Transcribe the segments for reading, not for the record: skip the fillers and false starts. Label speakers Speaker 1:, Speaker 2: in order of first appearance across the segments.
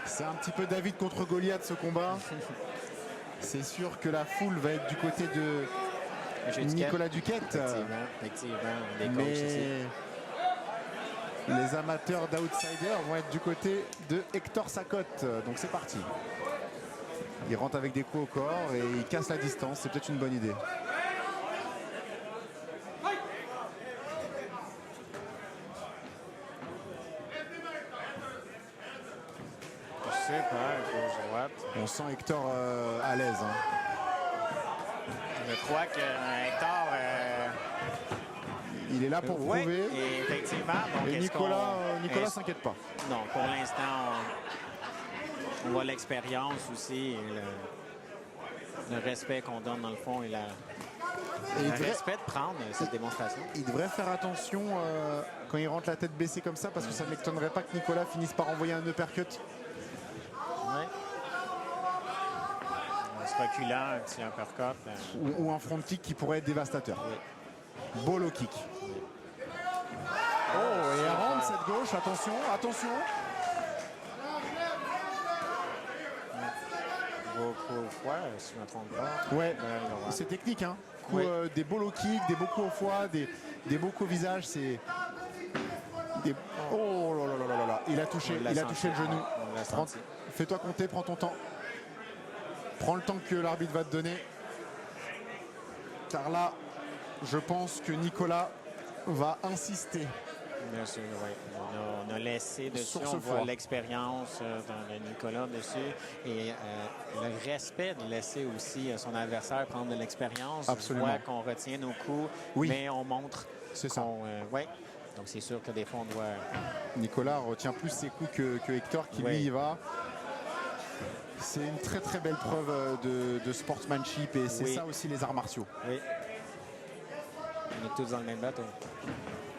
Speaker 1: C'est un petit peu David contre Goliath ce combat. C'est sûr que la foule va être du côté de Nicolas Duquette.
Speaker 2: Effectivement, les coachs aussi.
Speaker 1: Les amateurs d'outsiders vont être du côté de Hector Sacotte. Donc c'est parti. Il rentre avec des coups au corps et il casse la distance. C'est peut-être une bonne idée.
Speaker 2: Je sais pas, gauche-droite.
Speaker 1: On sent Hector à l'aise.
Speaker 2: Je crois que Hector...
Speaker 1: il est là pour prouver.
Speaker 2: Et effectivement. Donc
Speaker 1: et Nicolas s'inquiète pas.
Speaker 2: Non, pour l'instant, on voit l'expérience aussi. Et le respect qu'on donne dans le fond et le respect de prendre cette démonstration.
Speaker 1: Il devrait faire attention quand il rentre la tête baissée comme ça parce que ça ne m'étonnerait pas que Nicolas finisse par envoyer un uppercut.
Speaker 2: Ouais. En se reculant, un petit uppercut.
Speaker 1: Ou un front kick qui pourrait être dévastateur.
Speaker 2: Oui.
Speaker 1: Beau low kick.
Speaker 2: Oui.
Speaker 1: Oh, et elle rentre cette gauche, attention, attention.
Speaker 2: Beaucoup au foie, si je ne me trompe pas.
Speaker 1: Ouais, c'est technique, hein. Coup,
Speaker 2: oui.
Speaker 1: Des beaux low kicks, des beaux coups au foie, des beaux coups au visage, c'est... Oh là là là là là, il a touché le genou. Fais-toi compter, prends ton temps. Prends le temps que l'arbitre va te donner. Car là, je pense que Nicolas va insister.
Speaker 2: Bien sûr, oui. On a laissé dessus,
Speaker 1: on
Speaker 2: voit l'expérience de Nicolas dessus et le respect de laisser aussi son adversaire prendre de l'expérience.
Speaker 1: Absolument.
Speaker 2: On voit qu'on retient nos coups, mais on montre qu'on... ouais. Donc c'est sûr que des fois on doit...
Speaker 1: Nicolas retient plus ses coups que Hector qui lui y va. C'est une très très belle preuve de sportsmanship et c'est ça aussi les arts martiaux.
Speaker 2: Oui. On est tous dans le même bateau.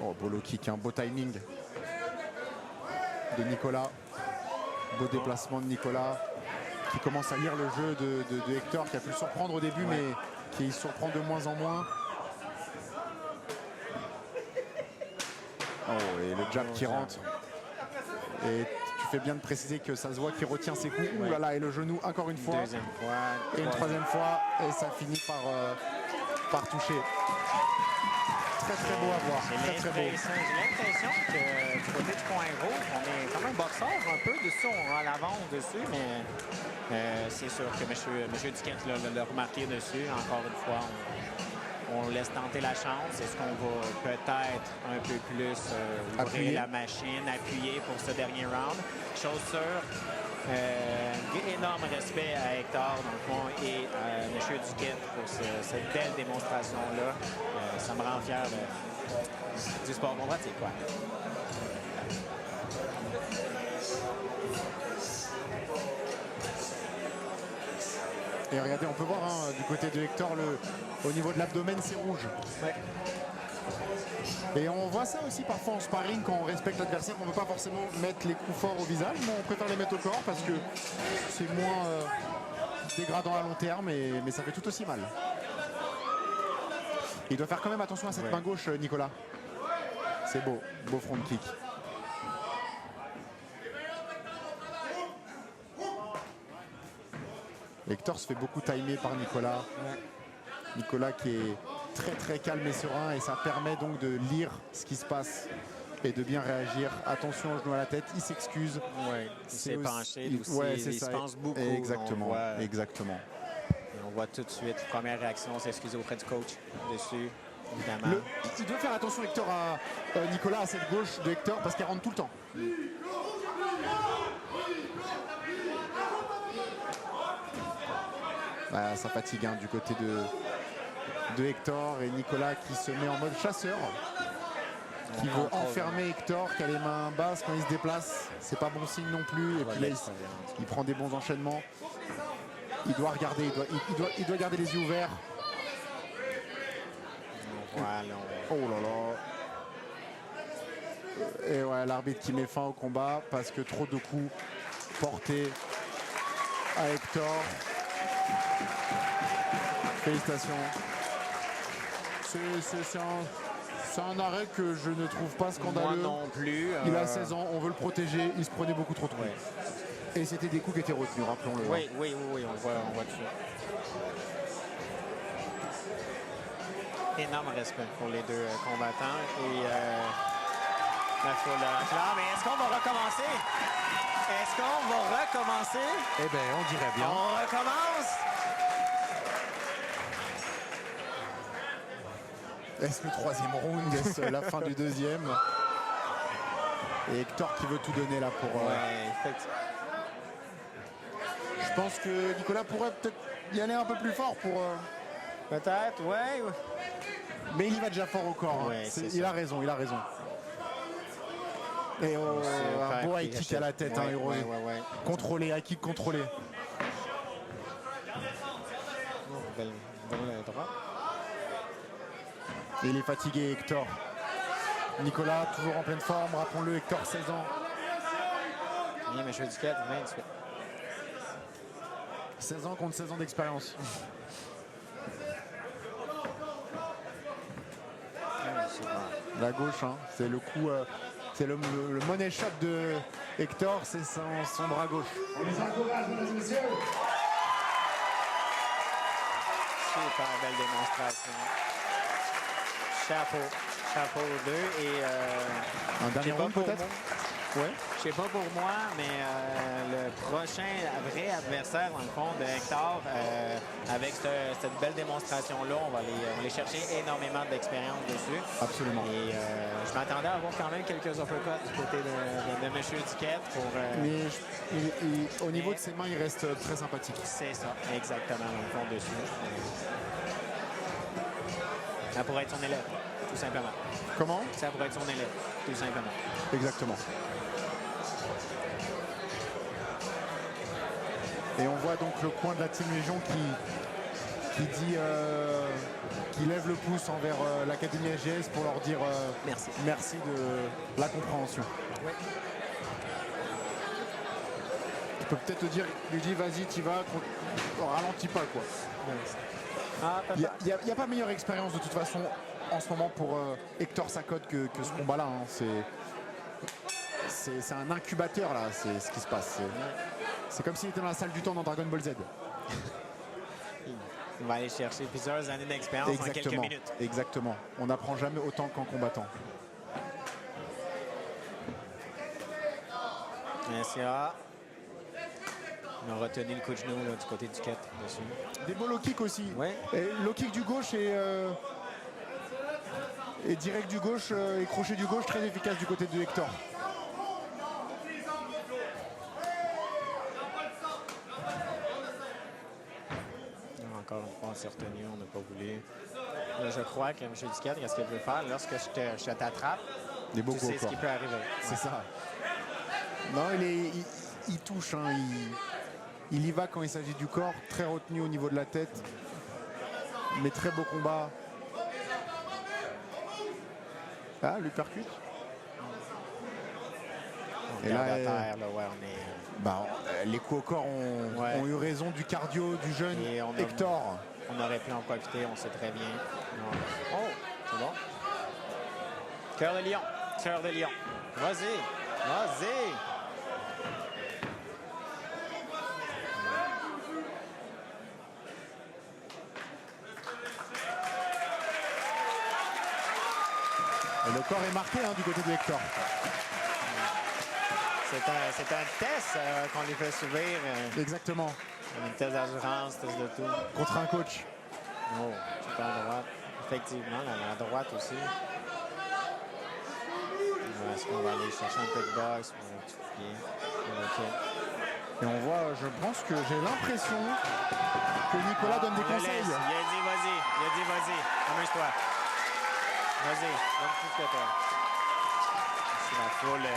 Speaker 1: Oh, beau low kick, un beau timing de Nicolas. Beau déplacement de Nicolas qui commence à lire le jeu de Hector qui a pu le surprendre au début mais qui surprend de moins en moins. Oh, et le jab qui rentre. Et tu fais bien de préciser que ça se voit qu'il retient ses coups. Ouh là là, et le genou encore une fois.
Speaker 2: Deuxième fois.
Speaker 1: Et une troisième fois. Et ça finit par toucher. Très très beau à voir. J'ai
Speaker 2: l'impression que du côté du coin rouge, on est comme un boxeur un peu dessus, on a l'avance dessus, mais c'est sûr que M. Duquette l'a remarqué dessus. Encore une fois, on laisse tenter la chance. Est-ce qu'on va peut-être un peu plus ouvrir la machine, appuyer pour ce dernier round? Chose sûre, énorme respect à Hector dans le fond et à M. Duquette pour cette belle démonstration-là. Ça me rend fier du sport qu'on pratique, quoi.
Speaker 1: Et regardez, on peut voir du côté de Hector, au niveau de l'abdomen, c'est rouge.
Speaker 2: Ouais.
Speaker 1: Et on voit ça aussi parfois en sparring quand on respecte l'adversaire. On ne veut pas forcément mettre les coups forts au visage, mais on préfère les mettre au corps parce que c'est moins dégradant à long terme, mais ça fait tout aussi mal. Il doit faire quand même attention à cette main gauche, Nicolas. C'est beau, beau front kick. Hector se fait beaucoup timer par Nicolas. Nicolas qui est très très calme et serein et ça permet donc de lire ce qui se passe et de bien réagir. Attention au genou à la tête, il s'excuse.
Speaker 2: Oui, il s'est penché aussi, il se pense beaucoup.
Speaker 1: Exactement, exactement.
Speaker 2: Et on voit tout de suite, première réaction, s'excuser auprès du coach dessus, évidemment.
Speaker 1: Il doit faire attention Hector à Nicolas, à cette gauche de Hector parce qu'elle rentre tout le temps. Ça fatigue du côté de Hector et Nicolas qui se met en mode chasseur, qui veut enfermer Hector, qui a les mains basses quand il se déplace. C'est pas bon signe non plus. Et puis là, il prend des bons enchaînements. Il doit regarder, il doit garder les yeux ouverts. Oh là là. Et ouais, l'arbitre qui met fin au combat parce que trop de coups portés à Hector. Félicitations. C'est un arrêt que je ne trouve pas scandaleux.
Speaker 2: Moi non plus.
Speaker 1: Il a 16 ans, on veut le protéger. Il se prenait beaucoup trop de coups. Et c'était des coups qui étaient retenus, rappelons-le.
Speaker 2: Oui, on voit tout ça. Énorme respect pour les deux combattants et la foule acclame. Mais est-ce qu'on va recommencer? Est-ce qu'on va recommencer?
Speaker 1: Eh bien, on dirait bien.
Speaker 2: On recommence!
Speaker 1: Est-ce le troisième round? Est-ce la fin du deuxième? Et Hector qui veut tout donner là pour...
Speaker 2: Ouais, effectivement.
Speaker 1: Je pense que Nicolas pourrait peut-être y aller un peu plus fort pour...
Speaker 2: Peut-être, ouais.
Speaker 1: Mais il y va déjà fort au corps. Hein.
Speaker 2: Ouais,
Speaker 1: Il a raison, il a raison. Et un beau high kick à la tête,
Speaker 2: ouais,
Speaker 1: Hiromu.
Speaker 2: Ouais.
Speaker 1: Contrôlé, high kick contrôlé.
Speaker 2: Belle droite.
Speaker 1: Et il est fatigué, Hector. Nicolas, toujours en pleine forme. Rappelons-le, Hector, 16 ans.
Speaker 2: Oui, mais je fais du 4, 28.
Speaker 1: 16 ans contre 16 ans d'expérience. La gauche, hein, c'est le coup, c'est le money shot de Hector, c'est son bras gauche.
Speaker 3: On les encourage, mesdames et messieurs.
Speaker 2: Super belle démonstration. Chapeau aux deux. Et
Speaker 1: Un dernier round peut-être? Ouais.
Speaker 2: je sais pas pour moi, mais le prochain vrai adversaire, dans le fond, de Hector, avec cette belle démonstration-là, on va aller chercher énormément d'expérience dessus.
Speaker 1: Absolument.
Speaker 2: Et je m'attendais à avoir quand même quelques uppercuts du côté de M. Duquette pour...
Speaker 1: Mais au niveau de ses mains, il reste très sympathique.
Speaker 2: C'est ça, exactement, dans le fond, dessus. Ça pourrait être son élève, tout simplement.
Speaker 1: Comment?
Speaker 2: Ça pourrait être son élève, tout simplement.
Speaker 1: Exactement. Et on voit donc le coin de la Team Légion qui dit, qui lève le pouce envers l'Académie AGS pour leur dire merci de la compréhension.
Speaker 2: Oui.
Speaker 1: Tu peux peut-être te dire, lui dit vas-y, t'y vas, ralentis pas quoi.
Speaker 2: Ah,
Speaker 1: Il n'y a pas meilleure expérience de toute façon en ce moment pour Hector Sacotte que ce combat-là. Hein. C'est un incubateur là, c'est ce qui se passe. C'est comme s'il était dans la salle du temps dans Dragon Ball Z.
Speaker 2: Il va aller chercher plusieurs années d'expérience en quelques minutes.
Speaker 1: Exactement. On n'apprend jamais autant qu'en combattant.
Speaker 2: SCA. On a retenu le coup de genou là, du côté du 4 dessus.
Speaker 1: Des beaux low kicks aussi.
Speaker 2: Ouais.
Speaker 1: Et low kick du gauche et direct du gauche et crochet du gauche très efficace du côté de Hector.
Speaker 2: Encore une fois, on s'est retenu, on n'a pas voulu. Là, je crois que M. Duquette, qu'est-ce qu'il veut faire? Lorsque je t'attrape,
Speaker 1: Des beaux
Speaker 2: tu
Speaker 1: coups
Speaker 2: sais
Speaker 1: au
Speaker 2: ce
Speaker 1: corps.
Speaker 2: qui peut arriver.
Speaker 1: C'est ça. Non, il touche, hein, il y va quand il s'agit du corps, très retenu au niveau de la tête, mais très beau combat. Ah, l'uppercut.
Speaker 2: On
Speaker 1: Et
Speaker 2: regarde
Speaker 1: là,
Speaker 2: à terre, là, ouais, on est...
Speaker 1: Les coups au corps ont eu raison du cardio du jeune
Speaker 2: Et on a-
Speaker 1: Hector.
Speaker 2: On aurait pu en profiter, on sait très bien. Non. Oh, c'est bon. Cœur de lion, cœur de lion. Vas-y, vas-y.
Speaker 1: Et le corps est marqué hein, du côté de Hector.
Speaker 2: C'est un test qu'on lui fait subir.
Speaker 1: Exactement.
Speaker 2: Un test d'assurance, test de tout.
Speaker 1: Contre un coach.
Speaker 2: Oh, c'est à droite. Effectivement, la droite aussi. Est-ce qu'on va aller chercher un peu de boxe pour tout pied? OK.
Speaker 1: Et on voit, je pense que j'ai l'impression que Nicolas donne des
Speaker 2: On le
Speaker 1: conseils.
Speaker 2: laisse. Il a dit vas-y. Il a dit vas-y. Amuse-toi. Vas-y. Donne tout ce que t'as. C'est la foule.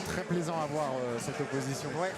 Speaker 1: Très plaisant à voir cette opposition.
Speaker 2: Ouais.